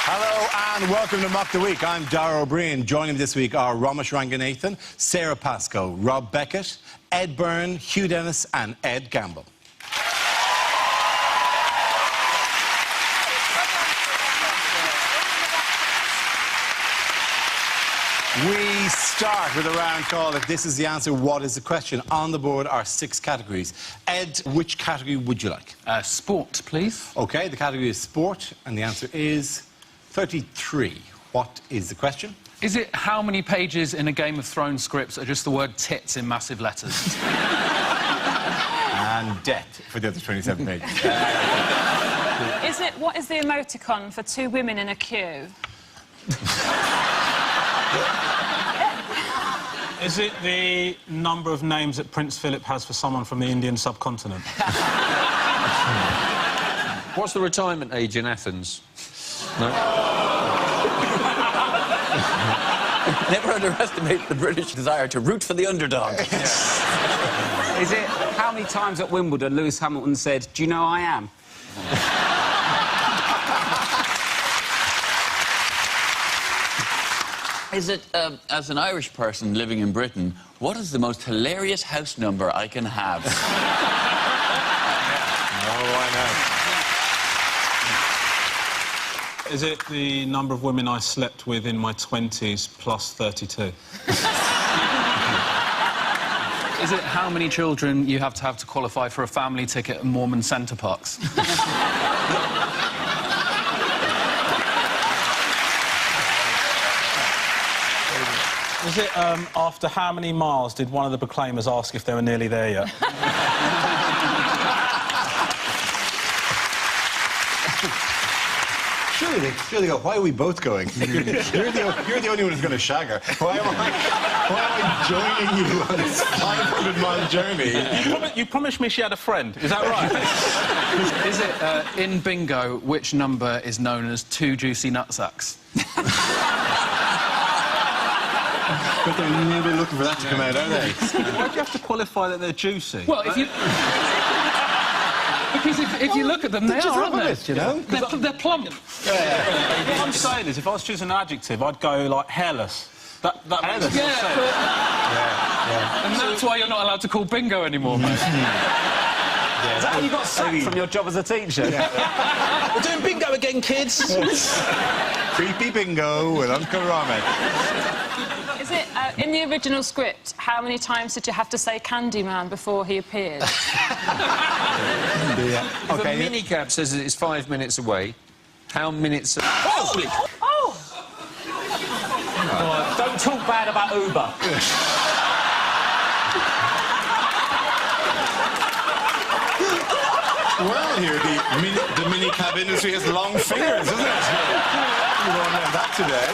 Hello and welcome to Mock the Week. I'm Dara O'Brien. Joining me this week are Romesh Ranganathan, Sara Pascoe, Rob Beckett, Ed Byrne, Hugh Dennis and Ed Gamble. We start with a round called If This Is the Answer, What is the Question? On the board are 6 categories. Ed, which category would you like? Sport, please. OK, the category is sport, and the answer is 33. What is the question? Is it how many pages in a Game of Thrones script are just the word tits in massive letters? And debt for the other 27 pages. What is the emoticon for 2 women in a queue? Is it the number of names that Prince Philip has for someone from the Indian subcontinent? What's the retirement age in Athens? No? Never underestimate the British desire to root for the underdog. Yeah. Is it how many times at Wimbledon Lewis Hamilton said, "Do you know I am"? Is it, as an Irish person living in Britain, what is the most hilarious house number I can have? I know. Is it the number of women I slept with in my 20s plus 32? Is it how many children you have to qualify for a family ticket at Mormon Centre Parks? Is it, after how many miles did one of the proclaimers ask if they were nearly there yet? Surely they go, why are we both going? You're the only one who's going to shag her. Why am I joining you on this 500-mile journey? You promised me she had a friend, is that right? Is it, in bingo, which number is known as 2 juicy nutsacks? But they're never looking for that to come out, are they? Why do you have to qualify that they're juicy? Well, if you... Because if you look at them, they are, aren't they? You know? They're plump. Yeah. What I'm saying is, if I was choosing an adjective, I'd go, like, hairless. That makes Yeah, sense. And that's why you're not allowed to call bingo anymore, mate. Is that how you got sacked from your job as a teacher? Yeah. We're doing bingo again, kids! Creepy bingo with Uncle Romesh. Is it, in the original script, how many times did you have to say Candyman before he appeared? If a minicab says that it's 5 minutes away, how minutes... Holy! Oh! Don't talk bad about Uber. Well, here, the mini-cab industry has long fingers, isn't it? You don't have that today.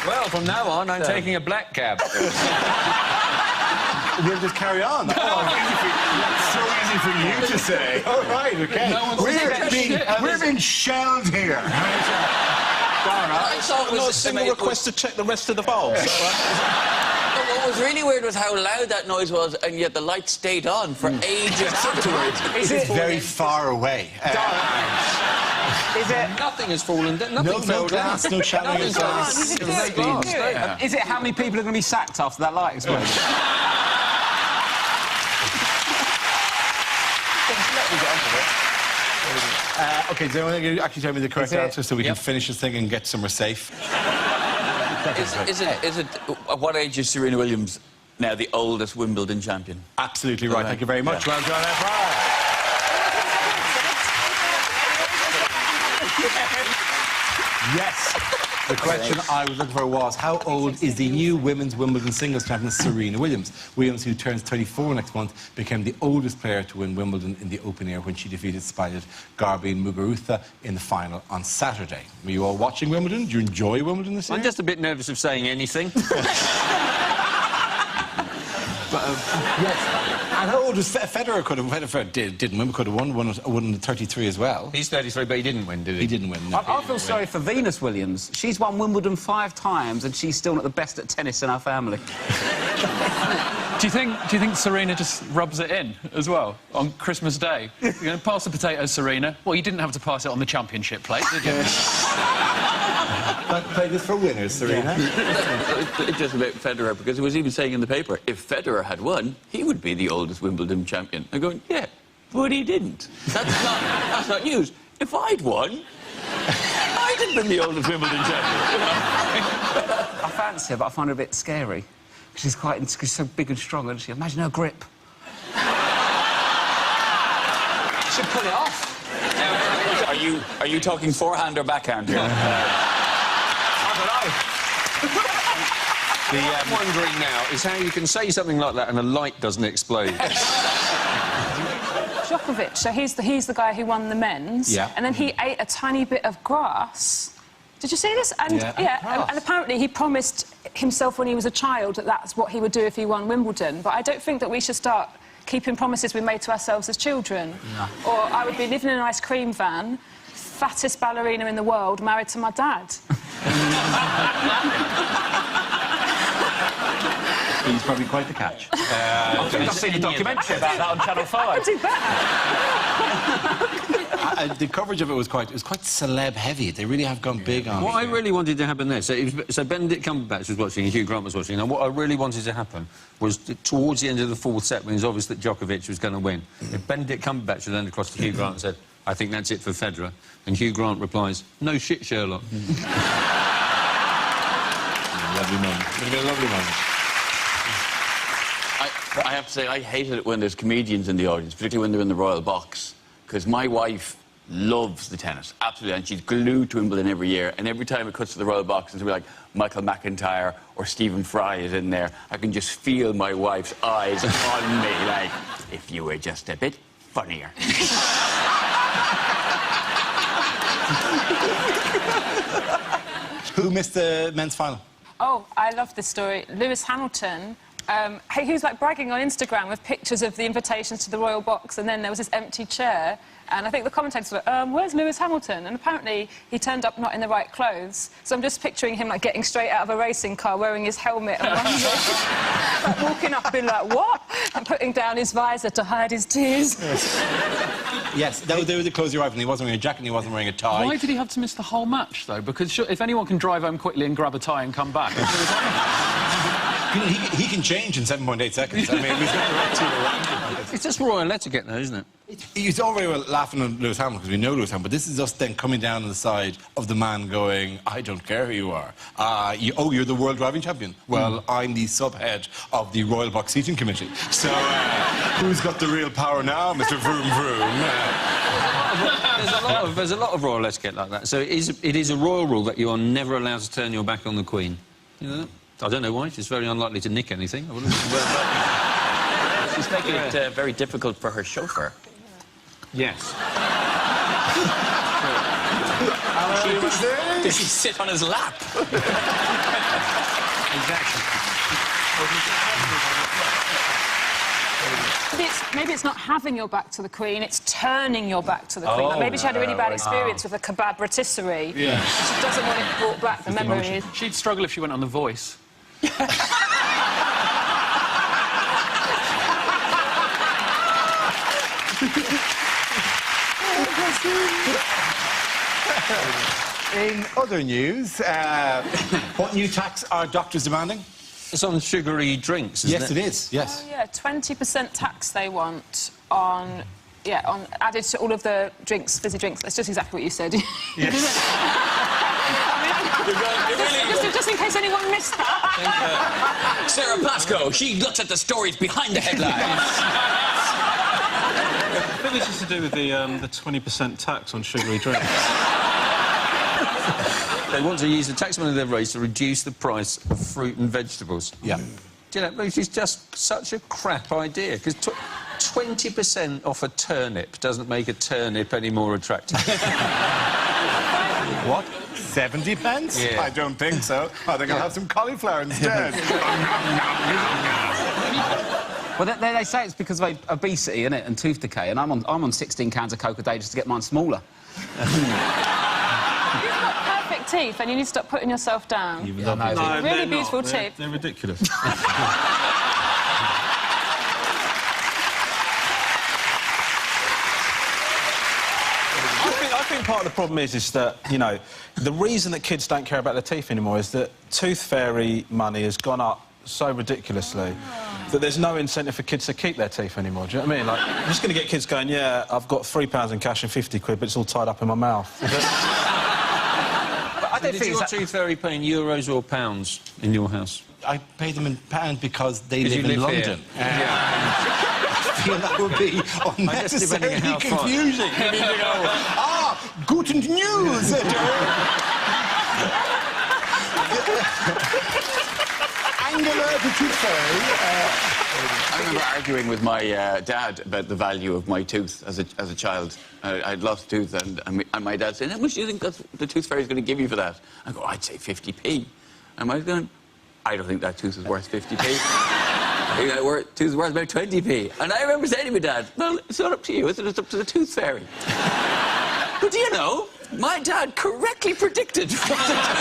Well, from now on, I'm taking a black cab. We'll just carry on. That's so easy for you to say. All right, OK. We're being shelled here. I saw it was Not a single request to check the rest of the bowls. What was really weird was how loud that noise was, and yet the light stayed on for ages afterwards. Is it very far away? Is it... Nothing has fallen down. Nothing fell down. Glass, no shattering glass. Is it how many people are going to be sacked after that light explosion? OK, so you actually tell me the correct answer so we can finish this thing and get somewhere safe. Is it at what age is Serena Williams now the oldest Wimbledon champion? Absolutely right. Thank you very much. Well done, Ed. Yes. The question I was looking for was, how old is the new women's Wimbledon singles champion, Serena Williams? Williams, who turns 34 next month, became the oldest player to win Wimbledon in the open air when she defeated spotted Garbine Muguruza in the final on Saturday. Were you all watching Wimbledon? Do you enjoy Wimbledon this year? I'm just a bit nervous of saying anything. But, yes. And how old was Federer? Didn't win, could have won at 33 as well. He's 33, but he didn't win, did he? He didn't win, no. I feel sorry for Venus Williams. She's won Wimbledon 5 times and she's still not the best at tennis in our family. Do you think Serena just rubs it in as well on Christmas Day? You're going to pass the potatoes, Serena. Well, you didn't have to pass it on the championship plate, did you? But play this for winners, Serena. It's just about Federer, because it was even saying in the paper, if Federer had won, he would be the oldest Wimbledon champion. I'm going, yeah, but he didn't. That's not news. If I'd won, I'd have been the oldest Wimbledon champion. I fancy her, but I find her a bit scary. She's so big and strong, isn't she? Imagine her grip. She'll pull it off. Are you talking forehand or backhand here? What I'm wondering now is how you can say something like that and a light doesn't explode. Djokovic, so he's the guy who won the men's. Yeah. And then he ate a tiny bit of grass. Did you see this? And and apparently he promised himself when he was a child that that's what he would do if he won Wimbledon. But I don't think that we should start keeping promises we made to ourselves as children. No. Or I would be living in an ice cream van, fattest ballerina in the world, married to my dad. He's probably quite the catch. I think I've seen a documentary about that on Channel 5. I do better. The coverage of it was quite celeb-heavy. They really have gone big on it. What I really wanted to happen there, so Benedict Cumberbatch was watching and Hugh Grant was watching, and what I really wanted to happen was towards the end of the fourth set, when it was obvious that Djokovic was going to win, if Benedict Cumberbatch had turned across to Hugh Grant and said, I think that's it for Federer, and Hugh Grant replies, no shit, Sherlock. Lovely moment. It's going to be a lovely moment. I have to say, I hated it when there's comedians in the audience, particularly when they're in the royal box, because my wife loves the tennis, absolutely, and she's glued to Wimbledon every year, and every time it cuts to the royal box, it's like Michael McIntyre or Stephen Fry is in there, I can just feel my wife's eyes on me, like, if you were just a bit funnier. Who missed the men's final? Oh, I love this story. Lewis Hamilton, he was like bragging on Instagram with pictures of the invitations to the royal box, and then there was this empty chair, and I think the commentators were like, where's Lewis Hamilton? And apparently he turned up not in the right clothes, so I'm just picturing him like getting straight out of a racing car, wearing his helmet and like, walking up being like, what? And putting down his visor to hide his tears. Yes, they were the clothes he arrived in. He wasn't wearing a jacket and he wasn't wearing a tie. Why did he have to miss the whole match, though? Because if anyone can drive home quickly and grab a tie and come back... He can change in 7.8 seconds. I mean, he's got the right team around him. It's just royal etiquette, though, isn't it? He's all very well laughing at Lewis Hamilton, because we know Lewis Hamilton, but this is us then coming down on the side of the man going, I don't care who you are. You're the world driving champion. Well, I'm the subhead of the Royal Box Seating Committee. So, who's got the real power now, Mr. Vroom Vroom? There's a lot of royal etiquette like that. So it is a royal rule that you are never allowed to turn your back on the Queen. You know that? I don't know why. She's very unlikely to nick anything. She's making it very difficult for her chauffeur. Yes. Does she sit on his lap? Exactly. Maybe it's not having your back to the Queen, it's turning your back to the Queen. Like maybe she had a really bad experience with a kebab rotisserie. Yeah. She doesn't want it brought back, the memory. She'd struggle if she went on The Voice. In other news, what new tax are doctors demanding? It's on sugary drinks, isn't Yes, it is, yes. Oh, yeah, 20% tax they want on added to all of the drinks, fizzy drinks. That's just exactly what you said. Yes. just in case anyone missed that. Sara Pascoe, she looks at the stories behind the headlines. I think this is to do with the 20% tax on sugary drinks. They want to use the tax money they've raised to reduce the price of fruit and vegetables. Yeah. Do you know, which is just such a crap idea, because 20% off a turnip doesn't make a turnip any more attractive. What? 70 pence? Yeah. I don't think so. I think I'll have some cauliflower instead. Well, they say it's because of obesity, innit, and tooth decay, and I'm on 16 cans of Coke a day just to get mine smaller. Teeth, and you need to stop putting yourself down. No, really beautiful teeth. They're ridiculous. part of the problem is that, you know, the reason that kids don't care about their teeth anymore is that tooth fairy money has gone up so ridiculously that there's no incentive for kids to keep their teeth anymore. Do you know what I mean? Like, I'm just going to get kids going, yeah, I've got £3 in cash and 50 quid, but it's all tied up in my mouth. But I don't think your tooth fairy pay in euros or pounds in your house? I pay them in pounds because they live you in live London. I feel that would be unnecessarily depending on how far. confusing. You need to go, guten news! Angela the Tooth Fairy. I remember arguing with my dad about the value of my tooth as a child. I'd lost a tooth, and my dad said, how much do you think the tooth fairy's going to give you for that? I go, I'd say 50p. And I was going, I don't think that tooth is worth 50p. I think that tooth is worth about 20p. And I remember saying to my dad, well, it's not up to you, it's up to the tooth fairy. But do you know, my dad correctly predicted what the tooth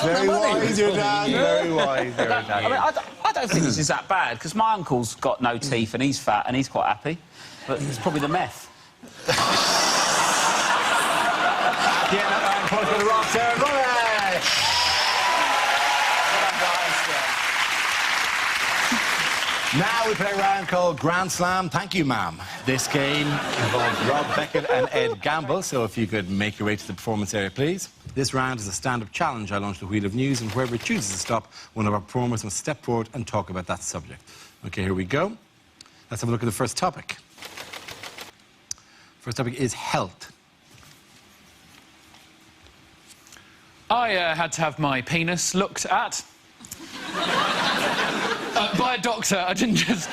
Very wise, your dad. Very wise, your dad. I mean, I don't think this is that bad, because my uncle's got no teeth and he's fat and he's quite happy. But it's probably the meth. Point for the rock, Sara Romesh. Now we play a round called Grand Slam. Thank you, ma'am. This game involves Rob, Beckett and Ed Gamble, so if you could make your way to the performance area, please. This round is a stand-up challenge. I launch the Wheel of News, and whoever chooses to stop, one of our performers must step forward and talk about that subject. OK, here we go. Let's have a look at the first topic. First topic is health. I had to have my penis looked at. By a doctor. I didn't just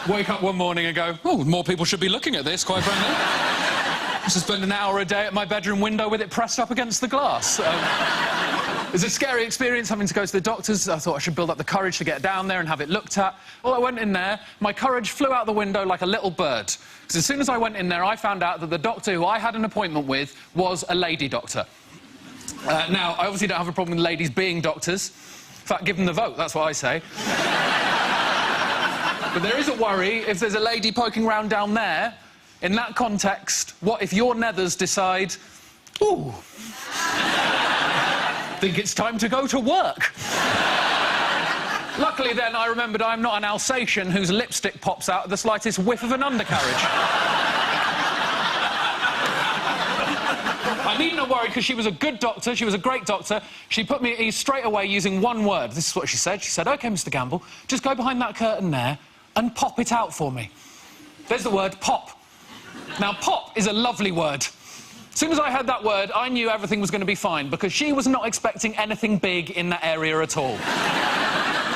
wake up one morning and go, oh, more people should be looking at this, quite frankly. I used to spend an hour a day at my bedroom window with it pressed up against the glass. It was a scary experience having to go to the doctors. I thought I should build up the courage to get down there and have it looked at. Well, I went in there, my courage flew out the window like a little bird. Because as soon as I went in there, I found out that the doctor who I had an appointment with was a lady doctor. Now, I obviously don't have a problem with ladies being doctors. In fact, give them the vote, that's what I say. But there is a worry if there's a lady poking around down there. In that context, what if your nethers decide, ooh, think it's time to go to work? Luckily, then, I remembered I'm not an Alsatian whose lipstick pops out at the slightest whiff of an undercarriage. I needn't have worried because she was a good doctor, she was a great doctor. She put me at ease straight away using one word. This is what she said. She said, OK, Mr Gamble, just go behind that curtain there and pop it out for me. There's the word pop. Now, pop is a lovely word. As soon as I heard that word, I knew everything was going to be fine because she was not expecting anything big in that area at all.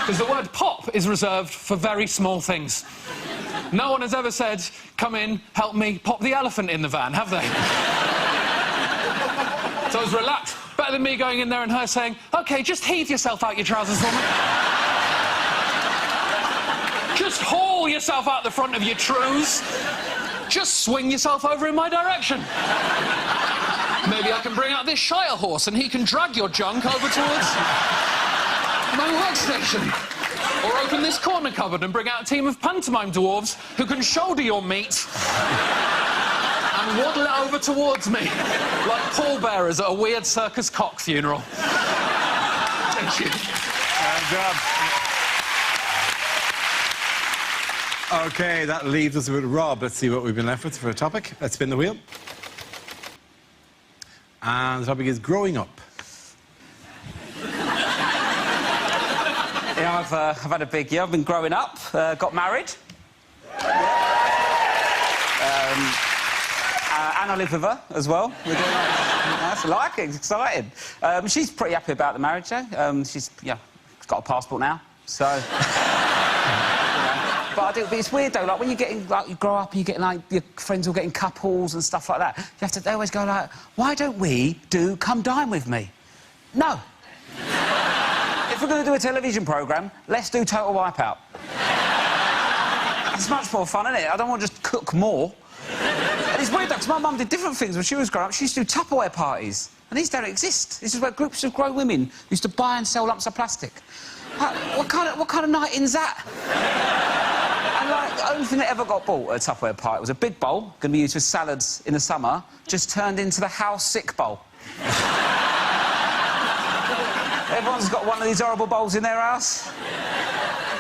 Because the word pop is reserved for very small things. No one has ever said, come in, help me, pop the elephant in the van, have they? So I was relaxed. Better than me going in there and her saying, OK, just heave yourself out your trousers for me. Just haul yourself out the front of your trews. Just swing yourself over in my direction. Maybe I can bring out this Shire horse and he can drag your junk over towards my workstation. Or open this corner cupboard and bring out a team of pantomime dwarves who can shoulder your meat and waddle it over towards me, like pallbearers at a weird circus cock funeral. Thank you. Good job. OK, that leaves us with Rob. Let's see what we've been left with for a topic. Let's spin the wheel. And the topic is growing up. Yeah, I've had a big year. I've been growing up, got married. And I live with her as well. We're doing nice. I like it. It's exciting. She's pretty happy about the marriage, though. She's got a passport now, so. But it's weird though. Like when you're getting, like, you grow up and you're getting like your friends all getting couples and stuff like that. They always go like, "Why don't we do Come Dine With Me?" No. If we're going to do a television programme, let's do Total Wipeout. It's much more fun, isn't it? I don't want to just cook more. And it's weird, though, because my mum did different things when she was growing up. She used to do Tupperware parties. And these don't exist. This is where groups of grown women used to buy and sell lumps of plastic. What kind of night is that? And And, like, the only thing that ever got bought at a Tupperware party was a big bowl, going to be used for salads in the summer, just turned into the house sick bowl. Everyone's got one of these horrible bowls in their house.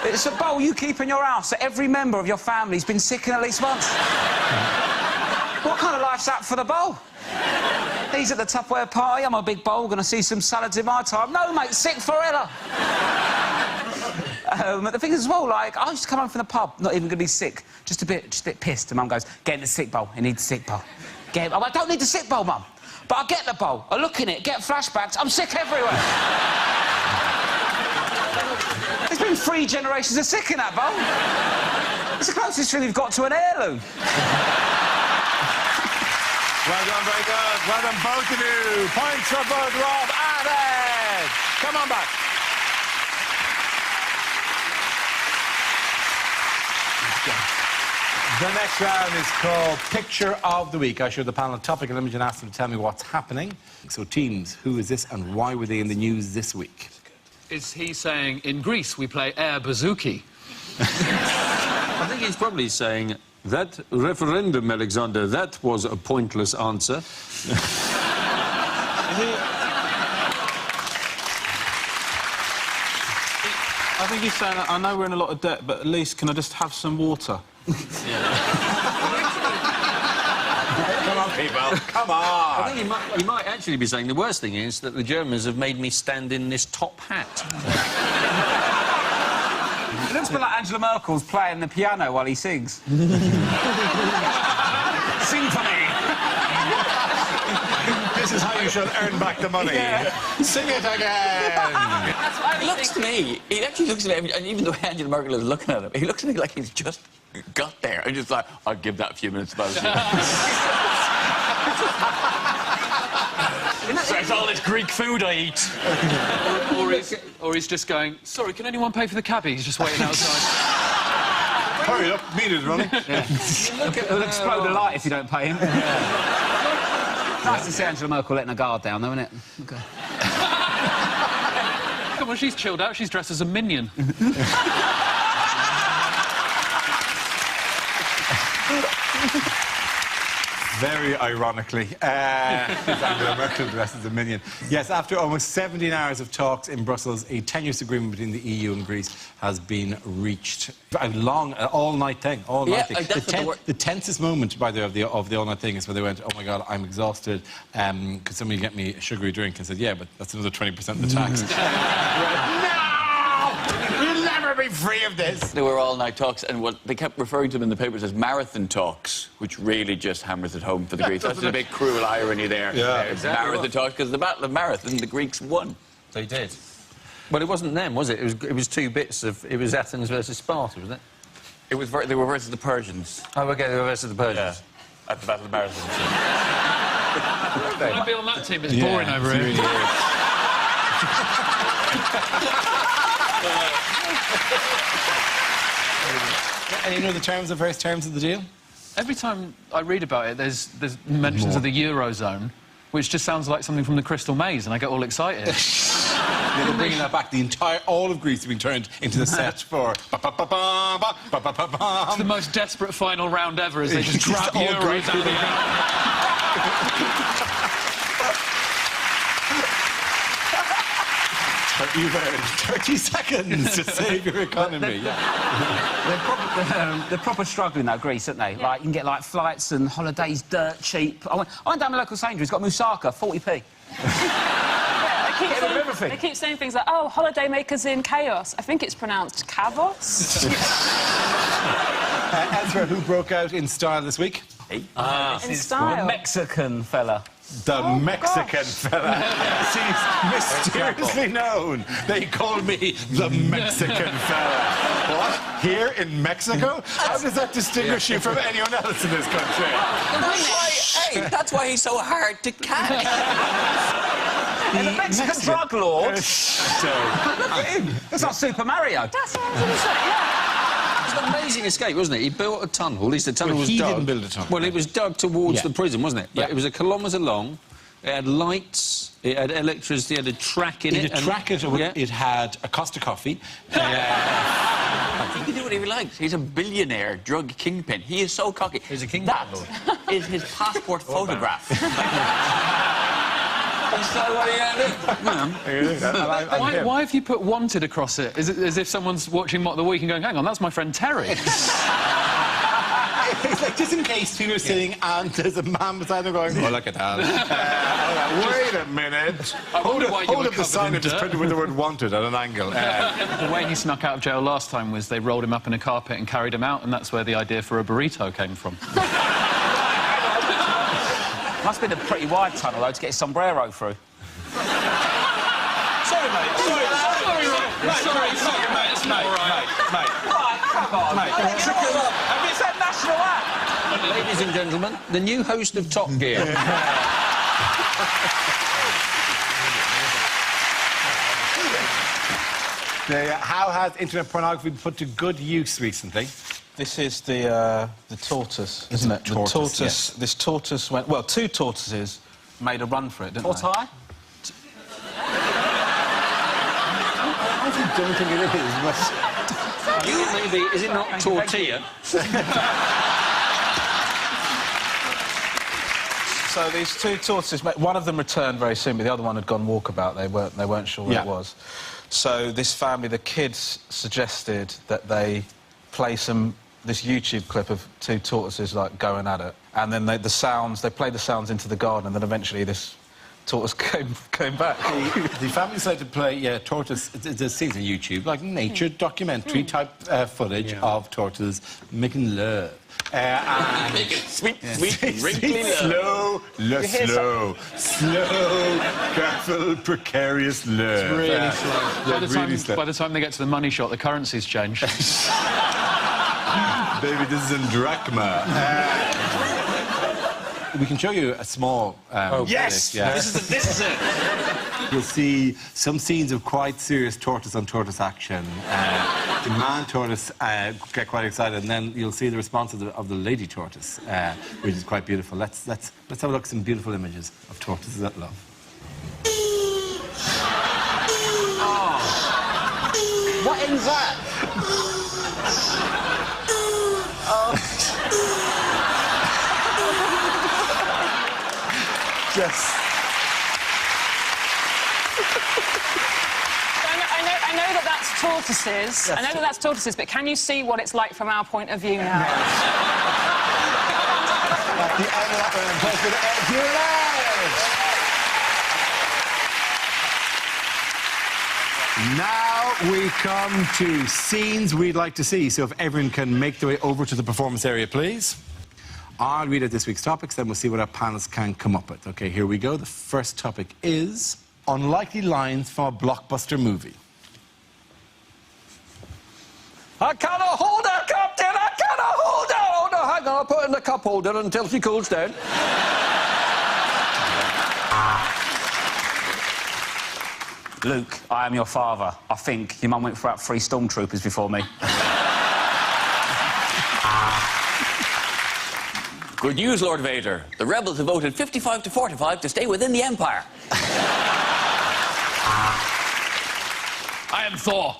It's a bowl you keep in your house so every member of your family's been sick in at least once. What kind of life's that for the bowl? He's at the Tupperware party, I'm a big bowl, going to see some salads in my time. No, mate, sick forever. The thing is as well, like, I used to come home from the pub, not even going to be sick, just a bit pissed, and Mum goes, get in the sick bowl, you need the sick bowl. Get it. I don't need the sick bowl, Mum. But I get the bowl, I look in it, get flashbacks, I'm sick everywhere. There's been 3 generations of sick in that bowl. It's the closest thing you've got to an heirloom. Well done, very good. Well done, both of you. Points for both Rob and Ed. Come on back. The next round is called Picture of the Week. I show the panel a topic and I'm going to ask them to tell me what's happening. So, teams, who is this and why were they in the news this week? Is he saying, in Greece, we play air bouzouki? I think he's probably saying, that referendum, Alexander, that was a pointless answer. I think he's saying, I know we're in a lot of debt, but at least can I just have some water? Come on, people. Come on. I think he might actually be saying the worst thing is that the Germans have made me stand in this top hat. It looks a bit like Angela Merkel's playing the piano while he sings. Sing for me. This is how you should earn back the money. Yeah. Sing it again. That's what I He was looks to thinking. me, he actually looks at me, and even though Angela Merkel is looking at him, he looks at me like he's just got there. I just thought, I'll give that a few minutes about it. It's all this Greek food I eat. or he's just going, sorry, can anyone pay for the cabbie? He's just waiting outside. Hurry up, meter's running. It'll explode a light if you don't pay him. Nice to see Angela Merkel letting her guard down, though, isn't it? Okay. Come on, she's chilled out. She's dressed as a minion. Very ironically, Angela Merkel dresses a minion. Yes, after almost 17 hours of talks in Brussels, a tenuous agreement between the EU and Greece has been reached. A long, all-night thing, all-night thing. The tensest moment, by the way, of the all-night thing is when they went, oh, my God, I'm exhausted. Could somebody get me a sugary drink? And said, yeah, but that's another 20% of the tax. We'll never be free of this. They were all-night talks, and what they kept referring to them in the papers as marathon talks, which really just hammers it home for the Greeks. That's a big cruel irony there. Yeah, exactly. Marathon talks, because the Battle of Marathon, the Greeks won. They did. Well, it wasn't them, was it? It was 2 bits of... It was Athens versus Sparta, wasn't it? It was they were versus the Persians. Oh, OK, they were versus the Persians. Yeah, at the Battle of Marathon. I'd be on that team. It's boring over here. Really And you know the various terms of the deal? Every time I read about it, there's mentions of the Eurozone, which just sounds like something from the Crystal Maze, and I get all excited. They're bringing that back. All of Greece has been turned into the set for... It's the most desperate final round ever, as they just grab all Euros Greek out of the air. You've 30 seconds to save your economy. They're proper struggling, though, Greece, aren't they? Yeah. Like, you can get, like, flights and holidays dirt cheap. I went down the local Sainsbury's, got Moussaka, 40p. Get rid of everything. They keep saying things like, oh, holidaymakers in chaos. I think it's pronounced Kavos. Ezra, who broke out in style this week? In style. The Mexican fella. The Mexican fella. She's mysteriously known. They call me the Mexican fella. What? Here in Mexico? How does that distinguish you from anyone else in this country? That's why he's so hard to catch. The Mexican drug lord. So, Look at him. That's not Super Mario. That's what I was going to say, yeah. It was an amazing escape, wasn't it? He built a tunnel. At least the tunnel was he dug. didn't build a tunnel. Well, it was dug towards the prison, wasn't it? But Yeah. it was a kilometre long. It had lights. It had electricity. It had a track in it. it had a track, it had a Costa coffee. He can do whatever he likes. He's a billionaire drug kingpin. He is so cocky. He's a kingpin, That is his passport photograph. So what are you going to do? Why have you put wanted across it? Is it as if someone's watching Mock the Week and going, hang on, that's my friend Terry? It's like, just in case people are sitting and there's a man beside them going, oh, look at that. Wait a minute. Hold up the sign that is printed with the word wanted at an angle. The way he snuck out of jail last time was they rolled him up in a carpet and carried him out, and that's where the idea for a burrito came from. Must have been a pretty wide tunnel, though, to get his sombrero through. Sorry, mate. Sorry, mate. It's not all right. Mate. Come on. Mate. Have you said national act? Ladies and gentlemen, the new host of Top Gear. How has internet pornography been put to good use recently? This is the tortoise, isn't it? Tortoise, the tortoise. yes. This tortoise went. Well, two tortoises made a run for it, didn't they? Tortoise? I don't think it is, but... Maybe, is it not tortilla? So these two tortoises, one of them returned very soon, but the other one had gone walkabout. They weren't sure where it was. So this family, the kids, suggested that they play this YouTube clip of two tortoises like going at it, and then they played the sounds into the garden, and then eventually this tortoise came back. The family decided to play tortoise. There's scenes on YouTube, like nature documentary type footage of tortoises making love. Making sweet, wrinkly slow, careful, precarious love. It's really slow. By the Slow. time they get to the money shot, the currency's changed. Baby, this is in drachma. We can show you a small... Yes! Yeah. This is it. You'll see some scenes of quite serious tortoise-on-tortoise action. The man tortoise get quite excited, and then you'll see the response of the lady tortoise, which is quite beautiful. Let's have a look at some beautiful images of tortoises at love. Oh. What is that? Yes. I know that that's tortoises. I know that that's tortoises, but can you see what it's like from our point of view now? At the end of that round, place with Now we come to scenes we'd like to see. So if everyone can make their way over to the performance area, please. I'll read out this week's topics, then we'll see what our panelists can come up with. OK, here we go. The first topic is unlikely lines from a blockbuster movie. I cannot hold her, Captain! I cannot hold her! Oh, no, hang on, I'll put her in the cup holder until she cools down. Luke, I am your father. I think your mum went for out 3 stormtroopers before me. Good news, Lord Vader. The rebels have voted 55 to 45 to stay within the Empire. I am Thor,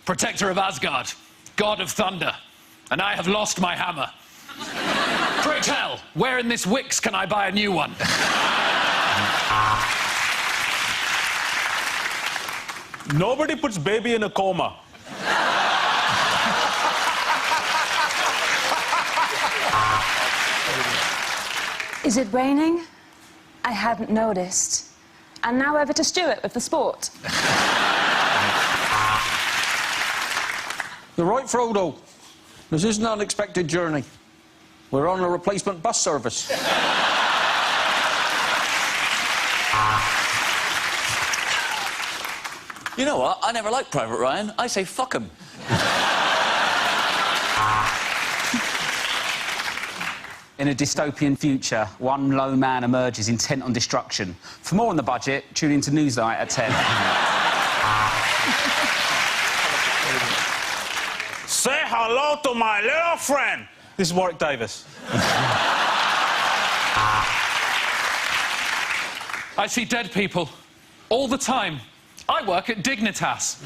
protector of Asgard, god of thunder, and I have lost my hammer. Pray tell, where in this Wix can I buy a new one? Nobody puts baby in a coma. Is it raining? I hadn't noticed. And now over to Stuart with the sport. You're right, Frodo. This is an unexpected journey. We're on a replacement bus service. You know what? I never liked Private Ryan. I say fuck him. In a dystopian future, one lone man emerges intent on destruction. For more on the budget, tune into Newsnight at 10. Say hello to my little friend. This is Warwick Davis. I see dead people all the time. I work at Dignitas.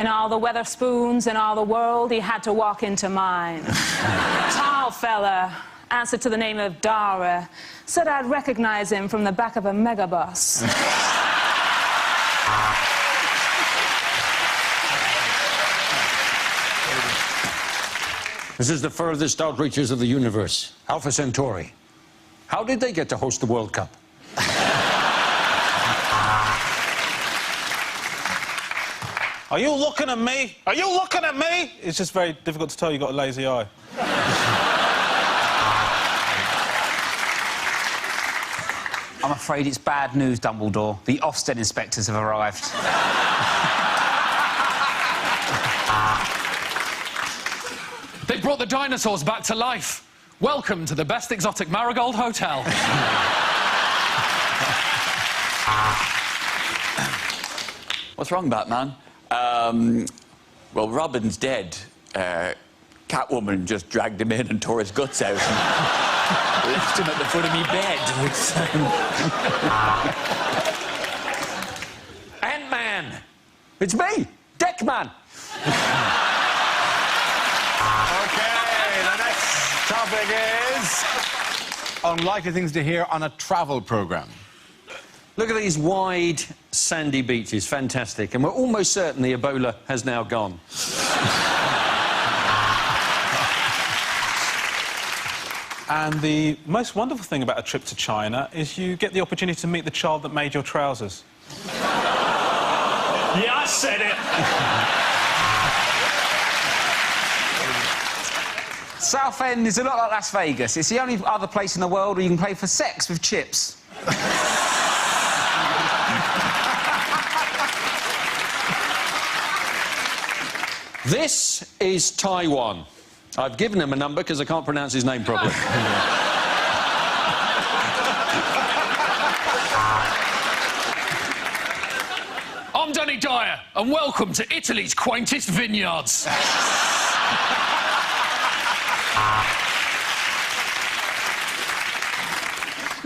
In all the Weatherspoons in all the world, he had to walk into mine. Tall fella, answered to the name of Dara, said I'd recognize him from the back of a megabus. This is the furthest outreaches of the universe, Alpha Centauri. How did they get to host the World Cup? Are you looking at me? Are you looking at me? It's just very difficult to tell you've got a lazy eye. I'm afraid it's bad news, Dumbledore. The Ofsted inspectors have arrived. They brought the dinosaurs back to life. Welcome to the best exotic Marigold Hotel. What's wrong, Batman? Well, Robin's dead. Catwoman just dragged him in and tore his guts out and left him at the foot of me bed. Ant-Man! It's me, Deckman! OK, the next topic is unlikely things to hear on a travel programme. Look at these wide, sandy beaches. Fantastic. And we're almost certain the Ebola has now gone. And the most wonderful thing about a trip to China is you get the opportunity to meet the child that made your trousers. Yeah, I said it. Southend is a lot like Las Vegas. It's the only other place in the world where you can play for sex with chips. This is Taiwan. I've given him a number because I can't pronounce his name properly. I'm Danny Dyer, and welcome to Italy's quaintest vineyards.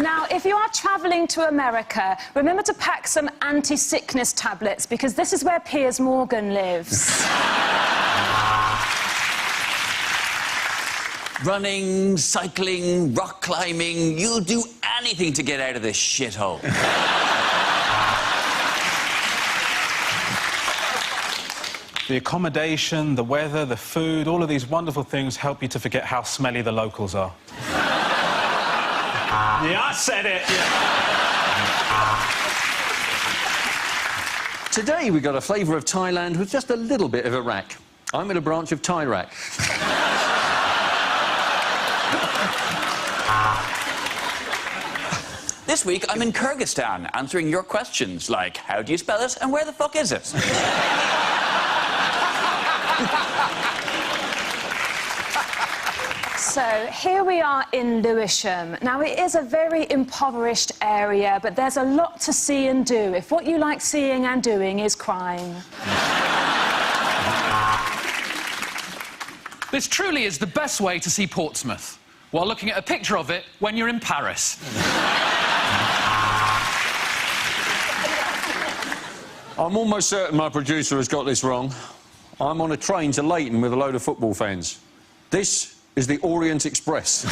Now, if you are travelling to America, remember to pack some anti-sickness tablets, because this is where Piers Morgan lives. Running, cycling, rock climbing, you'll do anything to get out of this shithole. The accommodation, the weather, the food, all of these wonderful things help you to forget how smelly the locals are. Yeah, I said it. Today we got a flavour of Thailand with just a little bit of Iraq. I'm in a branch of Thai-Rack. This week, I'm in Kyrgyzstan, answering your questions, like, how do you spell it and where the fuck is it? So, here we are in Lewisham. Now, it is a very impoverished area, but there's a lot to see and do if what you like seeing and doing is crime. This truly is the best way to see Portsmouth, while looking at a picture of it when you're in Paris. I'm almost certain my producer has got this wrong. I'm on a train to Leighton with a load of football fans. This is the Orient Express.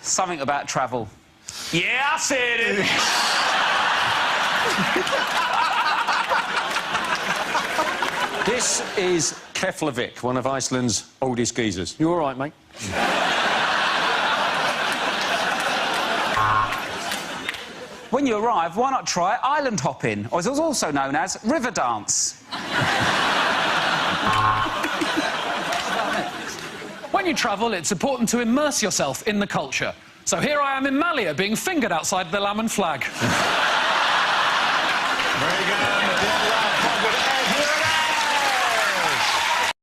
Something about travel. Yeah, I said it. This is Keflavik, one of Iceland's oldest geezers. You all right, mate? When you arrive, why not try island hopping, or as it's also known as river dance? When you travel, it's important to immerse yourself in the culture. So here I am in Malia, being fingered outside the Lammen flag. Very good.